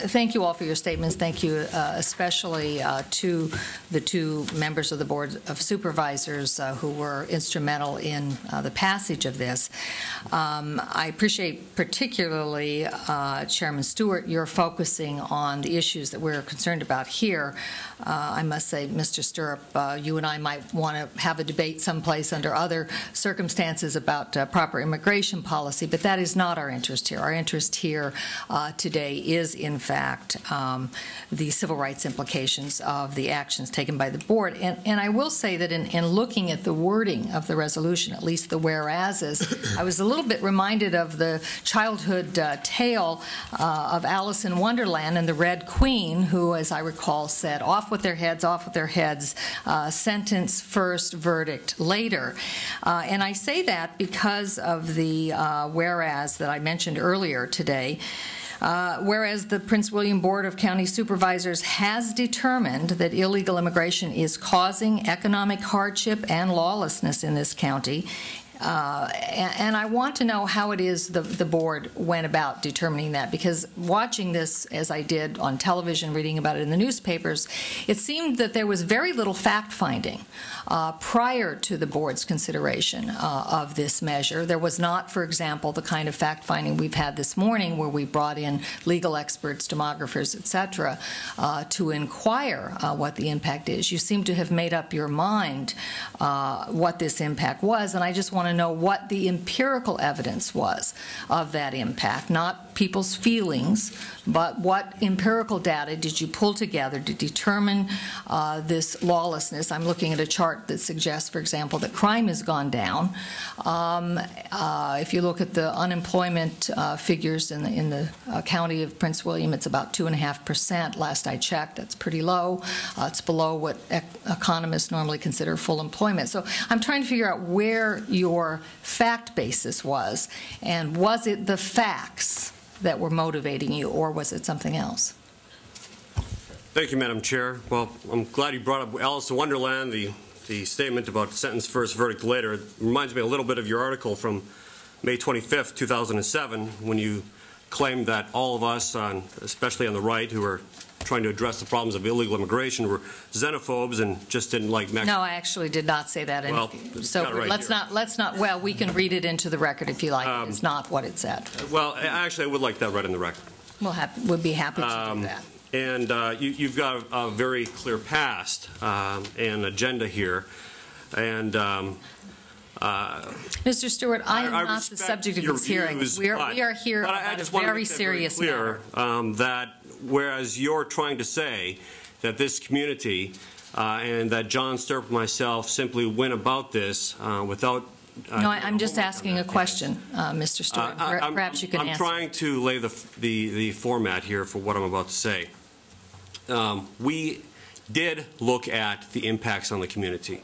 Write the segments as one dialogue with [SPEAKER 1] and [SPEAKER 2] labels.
[SPEAKER 1] thank you all for your statements. Thank you especially to the two members of the Board of Supervisors who were instrumental in the passage of this. I appreciate particularly, Chairman Stewart, your focusing on the issues that we're concerned about here. I must say, Mr. Stirrup, you and I might want to have a debate someplace under other circumstances about proper immigration policy, but that is not our interest here. Our interest here today is, in fact, the civil rights implications of the actions taken by the board. And I will say that in looking at the wording of the resolution, at least the whereases, I was a little bit reminded of the childhood tale of Alice in Wonderland and the Red Queen, who, as I recall, said, off with their heads, sentence first, verdict later. And I say that because of the whereas that I mentioned earlier today. Whereas the Prince William Board of County Supervisors has determined that illegal immigration is causing economic hardship and lawlessness in this county, and I want to know how it is the board went about determining that, because watching this, as I did on television, reading about it in the newspapers, it seemed that there was very little fact-finding prior to the board's consideration of this measure. There was not, for example, the kind of fact-finding we've had this morning where we brought in legal experts, demographers, etc., to inquire what the impact is. You seem to have made up your mind what this impact was, and I just want to know what the empirical evidence was of that impact, not people's feelings, but what empirical data did you pull together to determine this lawlessness? I'm looking at a chart that suggests, for example, that crime has gone down. If you look at the unemployment figures in the county of Prince William, it's about 2.5%. Last I checked, that's pretty low. It's below what economists normally consider full employment. So I'm trying to figure out where your fact basis was, and was it the facts that were motivating you, or was it something else?
[SPEAKER 2] Thank you, Madam Chair. Well, I'm glad you brought up Alice in Wonderland, the statement about sentence first, verdict later. It reminds me a little bit of your article from May 25th, 2007, when you claimed that all of us, especially on the right, who are trying to address the problems of illegal immigration, were xenophobes and just didn't like Mexico.
[SPEAKER 1] No, I actually did not say that.
[SPEAKER 2] Well,
[SPEAKER 1] so
[SPEAKER 2] right
[SPEAKER 1] let's not. Well, we can read it into the record if you like. It's not what it said.
[SPEAKER 2] Well, actually, I would like that read in the record.
[SPEAKER 1] We'd be happy to do that.
[SPEAKER 2] And you've got a very clear past and agenda here, and.
[SPEAKER 1] Mr. Stewart, I am not the subject of this hearing. We are here about a very serious matter.
[SPEAKER 2] That whereas you're trying to say that this community and that John Stirrup and myself simply went about this without...
[SPEAKER 1] no, I'm just asking a question, Mr. Stewart. Perhaps you can answer.
[SPEAKER 2] I'm trying to lay the format here for what I'm about to say. We did look at the impacts on the community.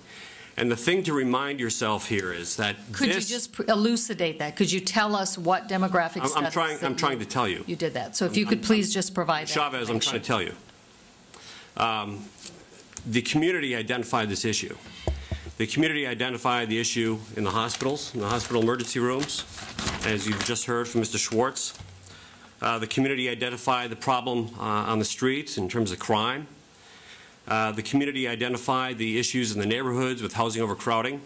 [SPEAKER 2] And the thing to remind yourself here is that
[SPEAKER 1] Could you just elucidate that? Could you tell us what demographic studies?
[SPEAKER 2] I'm trying to tell you.
[SPEAKER 1] You did that. So if you could please just provide that
[SPEAKER 2] Chavez, I'm trying to tell you. The community identified this issue. The community identified the issue in the hospitals, in the hospital emergency rooms, as you've just heard from Mr. Schwartz. The community identified the problem on the streets in terms of crime. The community identified the issues in the neighborhoods with housing overcrowding.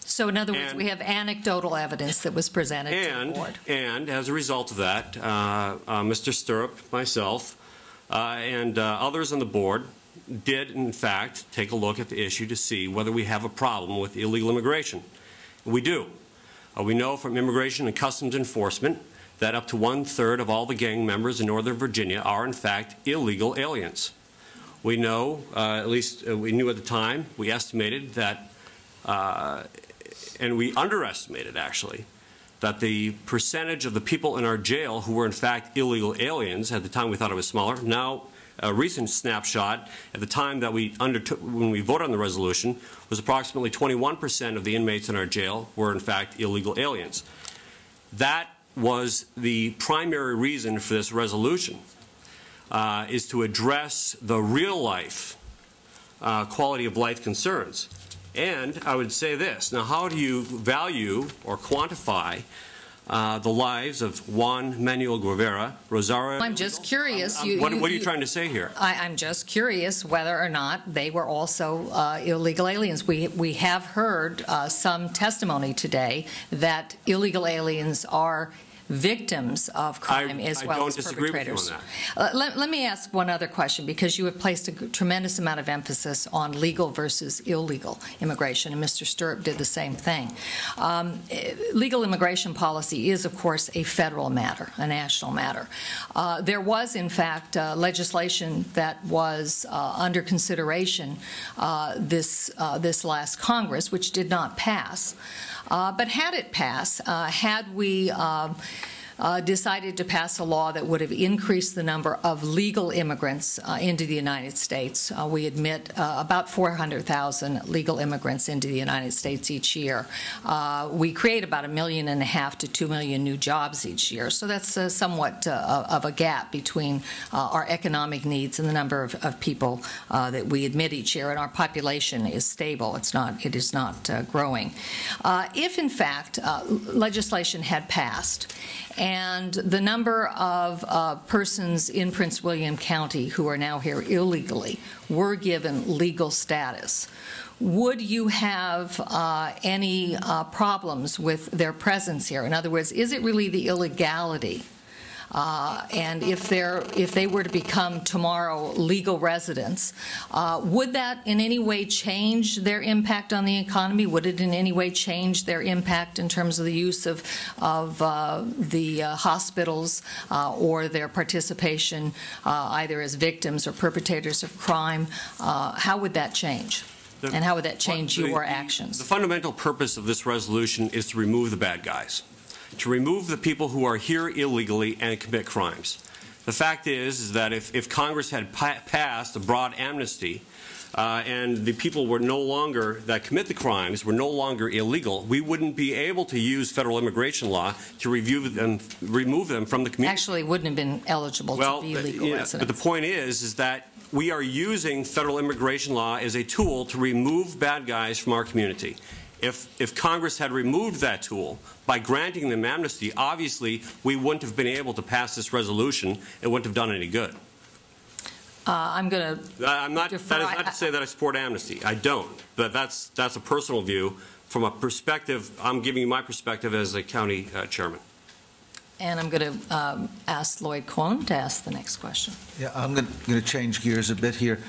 [SPEAKER 1] So in other words, we have anecdotal evidence that was presented to the board.
[SPEAKER 2] And as a result of that, Mr. Stirrup, myself, and others on the board did, in fact, take a look at the issue to see whether we have a problem with illegal immigration. We do. We know from Immigration and Customs Enforcement that up to 1/3 of all the gang members in Northern Virginia are, in fact, illegal aliens. We know, at least we knew at the time, we estimated that, and we underestimated actually, that the percentage of the people in our jail who were in fact illegal aliens, at the time we thought it was smaller. Now, a recent snapshot at the time that we undertook, when we voted on the resolution, was approximately 21% of the inmates in our jail were in fact illegal aliens. That was the primary reason for this resolution. Is to address the real-life quality of life concerns. And I would say this. Now, how do you value or quantify the lives of Juan Manuel Guevara, Rosario.
[SPEAKER 1] I'm just curious.
[SPEAKER 2] What are you trying to say here?
[SPEAKER 1] I'm just curious whether or not they were also illegal aliens. We have heard some testimony today that illegal aliens are victims of crime as well as perpetrators.
[SPEAKER 2] I don't disagree with you on that.
[SPEAKER 1] Let me ask one other question, because you have placed a tremendous amount of emphasis on legal versus illegal immigration, and Mr. Stewart did the same thing. Legal immigration policy is, of course, a federal matter, a national matter. There was, in fact, legislation that was under consideration this last Congress, which did not pass. But had it passed, had we decided to pass a law that would have increased the number of legal immigrants into the United States. We admit about 400,000 legal immigrants into the United States each year. We create about 1.5 million to 2 million new jobs each year. So that's somewhat of a gap between our economic needs and the number of people that we admit each year, and our population is stable. It is not growing. If, in fact, legislation had passed and the number of persons in Prince William County who are now here illegally were given legal status, would you have any problems with their presence here? In other words, is it really the illegality? And if they were to become tomorrow legal residents, would that in any way change their impact on the economy? Would it in any way change their impact in terms of the use of the hospitals or their participation either as victims or perpetrators of crime? How would that change? And how would that change your actions?
[SPEAKER 2] The fundamental purpose of this resolution is to remove the bad guys, to remove the people who are here illegally and commit crimes. The fact is that if Congress had passed a broad amnesty and the people were no longer, that commit the crimes, were no longer illegal, we wouldn't be able to use federal immigration law to remove them from the community.
[SPEAKER 1] Actually, wouldn't have been eligible to be legal residents.
[SPEAKER 2] But the point is that we are using federal immigration law as a tool to remove bad guys from our community. If Congress had removed that tool by granting them amnesty, obviously we wouldn't have been able to pass this resolution. It wouldn't have done any good.
[SPEAKER 1] I'm going to.
[SPEAKER 2] That is not to say that I support amnesty. I don't. But that's a personal view. From a perspective, I'm giving you my perspective as a county chairman.
[SPEAKER 1] And I'm going to ask Lloyd Cohn to ask the next question.
[SPEAKER 3] Yeah, I'm going to change gears a bit here.